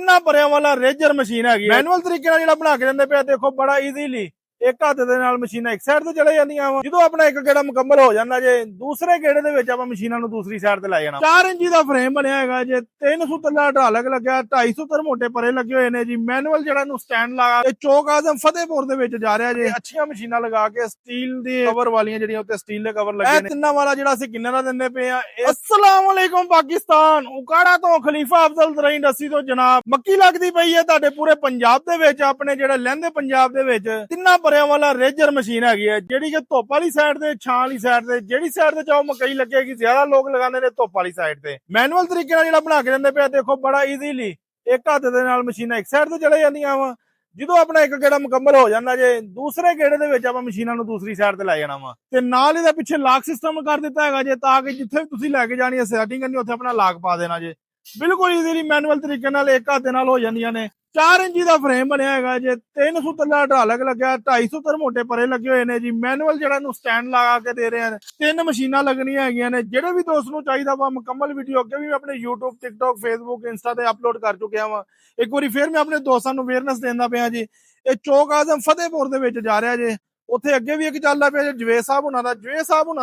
ਤਿੰਨਾਂ ਪਰਿਆਂ ਵਾਲਾ razor machine ਹੈਗੀ। ਮੈਨੂਅਲ ਤਰੀਕੇ ਨਾਲ ਜਿਹੜਾ ਬਣਾ ਕੇ ਦਿੰਦੇ ਪਿਆ, ਦੇਖੋ ਬੜਾ ਈਜ਼ੀਲੀ ਇੱਕ ਹੱਥ ਦੇ ਨਾਲ ਮਸ਼ੀਨਾਂ ਇੱਕ ਸਾਈਡ ਤੇ ਚਲੇ ਜਾਂਦੀਆਂ ਵਾ। ਜਦੋਂ ਆਪਣਾ ਇੱਕ ਗੇੜਾ ਮੁਕੰਮਲ ਹੋ ਜਾਂਦਾ ਜੇ, ਦੂਸਰੇ ਗੇੜੇ ਦੇ ਵਿੱਚ ਆਪਾਂ ਮਸ਼ੀਨਾਂ ਨੂੰ ਦੂਸਰੀ ਸਾਈਡ ਤੇ ਲੈ ਜਾਣਾ। 4 ਇੰਚੀ ਦਾ ਫਰੇਮ ਬਣਿਆ ਹੈਗਾ ਜੇ, 3 ਸੂਤਰ ਦਾ ਢਾਲਕ ਲੱਗਿਆ, 2.5 ਸੂਤਰ ਮੋਟੇ ਪਰੇ ਲੱਗੇ ਹੋਏ ਨੇ ਜੀ। ਮੈਨੂਅਲ ਜਿਹੜਾ ਨੂੰ ਸਟੈਂਡ ਲਗਾ ਕੇ ਚੌਕ ਆਜ਼ਮ ਫਤਿਹਪੁਰ ਦੇ ਵਿੱਚ ਜਾ ਰਿਹਾ ਜੇ। ਅੱਛੀਆਂ ਮਸ਼ੀਨਾਂ ਲਗਾ ਕੇ ਸਟੀਲ ਦੇ ਕਵਰ ਵਾਲੀਆਂ ਜਿਹੜੀਆਂ ਉੱਤੇ ਸਟੀਲ ਦੇ ਕਵਰ ਲੱਗੇ ਨੇ। ਤਿੰਨਾਂ ਵਾਲਾ ਜਿਹੜਾ ਅਸੀਂ ਕਿੰਨੇ ਦਾ ਦਿੰਦੇ ਪਏ ਆ। अस्सलाम वालेकुम पाकिस्तान, उकाड़ा तो खलीफा अफजल तरीन रसी तो जनाब मक्की लगदी पई है ਤੁਹਾਡੇ ਪੂਰੇ ਪੰਜਾਬ ਦੇ ਵਿੱਚ, ਆਪਣੇ ਜਿਹੜੇ ਲਹਿੰਦੇ ਪੰਜਾਬ ਦੇ ਵਿੱਚ ਤਿੰਨਾਂ ਪਰਿਆਂ ਵਾਲਾ ਰੇਜਰ ਮਸ਼ੀਨ ਹੈਗੀ ਹੈ, ਜਿਹੜੀ ਕਿ ਧੁੱਪ ਵਾਲੀ ਸਾਈਡ ਤੇ, ਛਾਂ ਵਾਲੀ ਸਾਈਡ ਤੇ, ਜਿਹੜੀ ਸਾਈਡ ਤੇ ਚਾਹੋ ਮਕਈ ਲੱਗੇਗੀ। ਜ਼ਿਆਦਾ ਲੋਕ ਲਗਾਉਂਦੇ ਨੇ ਧੁੱਪ ਵਾਲੀ ਸਾਈਡ ਤੇ। ਮੈਨੂਅਲ ਤਰੀਕੇ ਨਾਲ ਜਿਹੜਾ ਬਣਾ ਕੇ ਦਿੰਦੇ ਪਿਆ, ਦੇਖੋ ਬੜਾ ਈਜ਼ੀਲੀ ਇੱਕ ਹੱਥ ਦੇ ਨਾਲ ਮਸ਼ੀਨਾਂ ਇੱਕ ਸਾਈਡ ਤੇ ਚਲੇ ਜਾਂਦੀਆਂ ਵਾ। ਜਦੋਂ ਆਪਣਾ ਇੱਕ ਗੇੜਾ ਮੁਕੰਮਲ ਹੋ ਜਾਂਦਾ ਜੇ, ਦੂਸਰੇ ਗੇੜੇ ਦੇ ਵਿੱਚ ਆਪਾਂ ਮਸ਼ੀਨਾਂ ਨੂੰ ਦੂਸਰੀ ਸਾਈਡ ਤੇ ਲੈ ਜਾਣਾ ਵਾ। ਤੇ ਨਾਲ ਇਹਦੇ ਪਿੱਛੇ ਲਾਕ ਸਿਸਟਮ ਕਰ ਦਿੱਤਾ ਹੈਗਾ ਜੇ, ਤਾਂ ਕਿ ਜਿੱਥੇ ਤੁਸੀਂ ਲੈ ਕੇ ਜਾਣੀ ਹੈ ਸੈਟਿੰਗ ਕਰਨੀ, ਉੱਥੇ ਆਪਣਾ ਲਾਕ ਪਾ ਦੇਣਾ ਜੇ। ਬਿਲਕੁਲ ਈਜ਼ੀਲੀ ਮੈਨੂਅਲ ਤਰੀਕੇ ਨਾਲ ਇੱਕ ਹੱਥ ਦੇ ਨਾਲ ਹੋ ਜਾਂਦੀਆਂ ਨੇ। 4 ਇੰਚੀ ਦਾ ਫਰੇਮ ਬਣਿਆ ਹੈਗਾ ਜੇ, 3 ਸੂਤਰ ਦਾ ਢਾਲਕ ਲੱਗਿਆ, 2.5 ਸੂਤਰ ਮੋਟੇ ਪਰੇ ਲੱਗੇ ਹੋਏ ਨੇ ਜੀ। ਮੈਨੂਅਲ ਜਿਹੜਾ ਨੂੰ ਸਟੈਂਡ ਲਗਾ ਕੇ ਦੇ ਰਹੇ ਹਨ। 3 ਮਸ਼ੀਨਾਂ ਲੱਗਣੀਆਂ ਹੈਗੀਆਂ ਨੇ। ਜਿਹੜੇ ਵੀ ਦੋਸਤ ਨੂੰ ਚਾਹੀਦਾ ਵਾ, ਮੁਕੰਮਲ ਵੀਡੀਓ ਅੱਗੇ ਵੀ ਮੈਂ ਆਪਣੇ YouTube, TikTok, Facebook, Insta ਤੇ ਅਪਲੋਡ ਕਰ ਚੁੱਕਿਆ ਵਾ। ਇੱਕ ਵਾਰੀ ਫੇਰ ਮੈਂ ਆਪਣੇ ਦੋਸਤਾਂ ਨੂੰ ਅਵੇਅਰਨੈਸ ਦਿੰਦਾ ਪਿਆ ਜੀ। ਇਹ ਚੌਕ ਆਜ਼ਮ ਫਤਿਹਪੁਰ ਦੇ ਵਿੱਚ ਜਾ ਰਿਹਾ ਜੇ। ਉੱਥੇ ਅੱਗੇ ਵੀ ਇੱਕ ਚੱਲਦਾ ਪਿਆ ਜੇ ਜਵੇਦ ਸਾਹਿਬ ਹੁਣਾਂ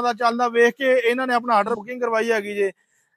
ਦਾ ਚੱਲਦਾ, ਵੇਖ ਕੇ ਇਹਨਾਂ ਨੇ ਆਪਣਾ ਆਰਡਰ ਬੁਕਿੰਗ ਕਰਵਾਈ ਹੈਗੀ ਜੇ।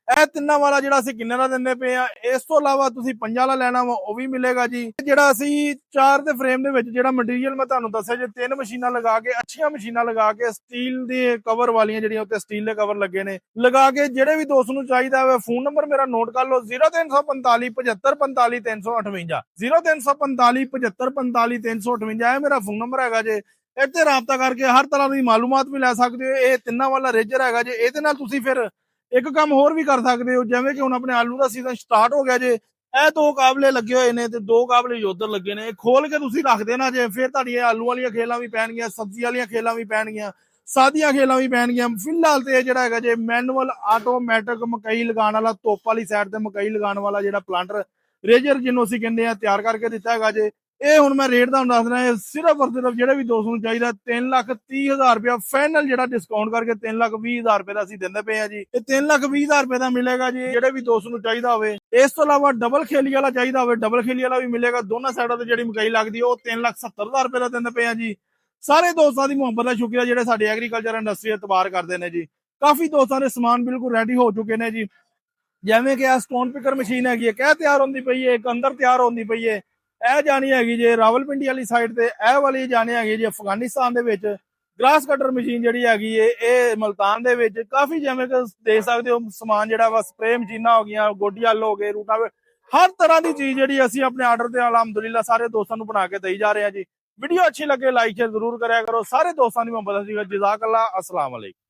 ਇਹ ਤਿੰਨਾਂ ਵਾਲਾ ਜਿਹੜਾ ਅਸੀਂ ਕਿੰਨੇ ਦਾ ਦਿੰਦੇ ਪਏ ਆ। ਇਸ ਤੋਂ ਇਲਾਵਾ ਤੁਸੀਂ 5 ਵਾਲਾ ਲੈਣਾ ਵਾ, ਉਹ ਵੀ ਮਿਲੇਗਾ ਜੀ। ਜਿਹੜਾ ਅਸੀਂ 4 ਦੇ ਫਰੇਮ ਦੇ ਵਿੱਚ ਜਿਹੜਾ ਮਟੀਰੀਅਲ ਮੈਂ ਤੁਹਾਨੂੰ ਦੱਸਿਆ ਜੇ, 3 ਮਸ਼ੀਨਾਂ ਲਗਾ ਕੇ, ਅੱਛੀਆਂ ਮਸ਼ੀਨਾਂ ਲਗਾ ਕੇ, ਸਟੀਲ ਦੇ ਕਵਰ ਵਾਲੀਆਂ ਜਿਹੜੀਆਂ ਉੱਤੇ ਸਟੀਲ ਦੇ ਕਵਰ ਲੱਗੇ ਨੇ, ਲਗਾ ਕੇ ਜਿਹੜੇ ਵੀ ਦੋਸਤ ਨੂੰ ਚਾਹੀਦਾ ਹੋਵੇ, ਫੋਨ ਨੰਬਰ ਮੇਰਾ ਨੋਟ ਕਰ ਲਓ 0345 75 358 0345 75 358 ਇਹ ਮੇਰਾ ਫੋਨ ਨੰਬਰ ਹੈਗਾ ਜੇ। ਇੱਥੇ ਰਾਬਤਾ ਕਰਕੇ ਹਰ ਤਰ੍ਹਾਂ ਦੀ ਮਾਲੂਮਾਤ ਵੀ ਲੈ ਸਕਦੇ ਹੋ। ਇਹ ਤਿੰਨਾਂ ਵਾਲਾ ਰੇਜਰ ਹੈਗਾ ਜੇ। ਇਹਦੇ ਨਾਲ ਤੁਸੀਂ ਫਿਰ ਇੱਕ ਕੰਮ ਹੋਰ ਵੀ ਕਰ ਸਕਦੇ ਹੋ, ਜਿਵੇਂ ਕਿ ਹੁਣ ਆਪਣੇ ਆਲੂ ਦਾ ਸੀਜ਼ਨ ਸਟਾਰਟ ਹੋ ਗਿਆ ਜੇ। ਇਹ 2 ਕਾਬਲੇ ਲੱਗੇ ਹੋਏ ਨੇ ਤੇ 2 ਕਾਬਲੇ ਉਧਰ ਲੱਗੇ ਨੇ। ਇਹ ਖੋਲ ਕੇ ਤੁਸੀਂ ਰੱਖ ਦੇਣਾ ਜੇ, ਫਿਰ ਤੁਹਾਡੀਆਂ ਆਲੂ ਵਾਲੀਆਂ ਖੇਲਾਂ ਵੀ ਪੈਣਗੀਆਂ, ਸਬਜ਼ੀ ਵਾਲੀਆਂ ਖੇਲਾਂ ਵੀ ਪੈਣਗੀਆਂ, ਸਾਦੀਆਂ ਖੇਲਾਂ ਵੀ ਪੈਣਗੀਆਂ। ਫਿਲਹਾਲ ਤੇ ਇਹ ਜਿਹੜਾ ਹੈਗਾ ਜੇ ਮੈਨੂਅਲ ਆਟੋਮੈਟਿਕ ਮਕਈ ਲਗਾਉਣ ਵਾਲਾ, ਧੁੱਪ ਵਾਲੀ ਸਾਈਡ ਤੇ ਮਕਈ ਲਗਾਉਣ ਵਾਲਾ ਜਿਹੜਾ ਪਲਾਂਟਰ ਰੇਜਰ ਜਿਹਨੂੰ ਅਸੀਂ ਕਹਿੰਦੇ ਆ, ਤਿਆਰ ਕਰਕੇ ਦਿੱਤਾ ਹੈਗਾ ਜੇ। ਇਹ ਹੁਣ ਮੈਂ ਰੇਟ ਤੁਹਾਨੂੰ ਦੱਸ ਰਿਹਾ, ਸਿਰਫ ਔਰ ਸਿਰਫ ਜਿਹੜੇ ਵੀ ਦੋਸਤ ਨੂੰ ਚਾਹੀਦਾ 3,30,000 ਰੁਪਇਆ ਫਾਈਨਲ, ਜਿਹੜਾ ਡਿਸਕਾਊਂਟ ਕਰਕੇ 3,20,000 ਰੁਪਏ ਦਾ ਅਸੀਂ ਦਿੰਦੇ ਪਏ ਆ ਜੀ। ਇਹ 3,20,000 ਰੁਪਏ ਦਾ ਮਿਲੇਗਾ ਜੀ, ਜਿਹੜੇ ਵੀ ਦੋਸਤ ਨੂੰ ਚਾਹੀਦਾ ਹੋਵੇ। ਇਸ ਤੋਂ ਇਲਾਵਾ ਡਬਲ ਖੇਲੀ ਵਾਲਾ ਚਾਹੀਦਾ ਹੋਵੇ, ਡਬਲ ਖੇਲੀ ਵਾਲਾ ਵੀ ਮਿਲੇਗਾ। ਦੋਨਾਂ ਸਾਈਡਾਂ ਤੇ ਜਿਹੜੀ ਮਕਈ ਲੱਗਦੀ ਉਹ 3,70,000 ਰੁਪਏ ਦਾ ਦਿੰਦੇ ਪਏ ਆ ਜੀ। ਸਾਰੇ ਦੋਸਤਾਂ ਦੀ ਮੁਹੱਬਤ ਦਾ ਸ਼ੁਕਰੀਆ ਜਿਹੜੇ ਸਾਡੇ ਐਗਰੀਕਲਚਰ ਇੰਡਸਟਰੀ ਇਤਬਾਰ ਕਰਦੇ ਨੇ ਜੀ। ਕਾਫੀ ਦੋਸਤਾਂ ਦੇ ਸਮਾਨ ਬਿਲਕੁਲ ਰੈਡੀ ਹੋ ਚੁੱਕੇ ਨੇ ਜੀ। ਜਿਵੇਂ ਕਿ ਆ ਸਟੋਨ ਪਿਕਰ ਮਸ਼ੀਨ ਹੈਗੀ ਹੈ, ਕਹਿ ਤਿਆਰ ਹੁੰਦੀ ਪਈ ਹੈ, ਇੱਕ ਅੰਦਰ ਤਿਆਰ ਹੁੰਦੀ ਪਈ ਹੈ। ਇਹ ਜਾਣੀ ਹੈਗੀ ਜੇ ਰਾਵਲਪਿੰਡੀ ਵਾਲੀ ਸਾਈਡ ਤੇ, ਇਹ ਵਾਲੀ ਜਾਣੀ ਹੈਗੀ ਜੀ ਅਫਗਾਨਿਸਤਾਨ ਦੇ ਵਿੱਚ। ਗ੍ਰਾਸ ਕਟਰ ਮਸ਼ੀਨ ਜਿਹੜੀ ਹੈਗੀ ਏ, ਇਹ ਮਲਤਾਨ ਦੇ ਵਿੱਚ। ਕਾਫੀ ਜਿਵੇਂ ਕਿ ਦੇਖ ਸਕਦੇ ਹੋ ਸਮਾਨ ਜਿਹੜਾ ਵਾ, ਸਪਰੇ ਮਸ਼ੀਨਾਂ ਹੋ ਗਈਆਂ, ਗੋਡੀਅਲ ਹੋ ਗਏ, ਰੂਟਾਵੇਟਰ, ਹਰ ਤਰ੍ਹਾਂ ਦੀ ਚੀਜ਼ ਜਿਹੜੀ ਅਸੀਂ ਆਪਣੇ ਆਰਡਰ ਤੇ ਅਲਹਮਦੁਲਿਲਾ ਸਾਰੇ ਦੋਸਤਾਂ ਨੂੰ ਬਣਾ ਕੇ ਦੇਈ ਜਾ ਰਹੇ ਹਾਂ ਜੀ। ਵੀਡੀਓ ਅੱਛੀ ਲੱਗੇ ਲਾਈਕ ਸ਼ੇਅਰ ਜ਼ਰੂਰ ਕਰਿਆ ਕਰੋ। ਸਾਰੇ ਦੋਸਤਾਂ ਦੀ ਮੁਹੱਬਤ ਸੀ। ਜਜ਼ਾਕ ਅੱਲਾਹ। अस्सलाम वालेकुम।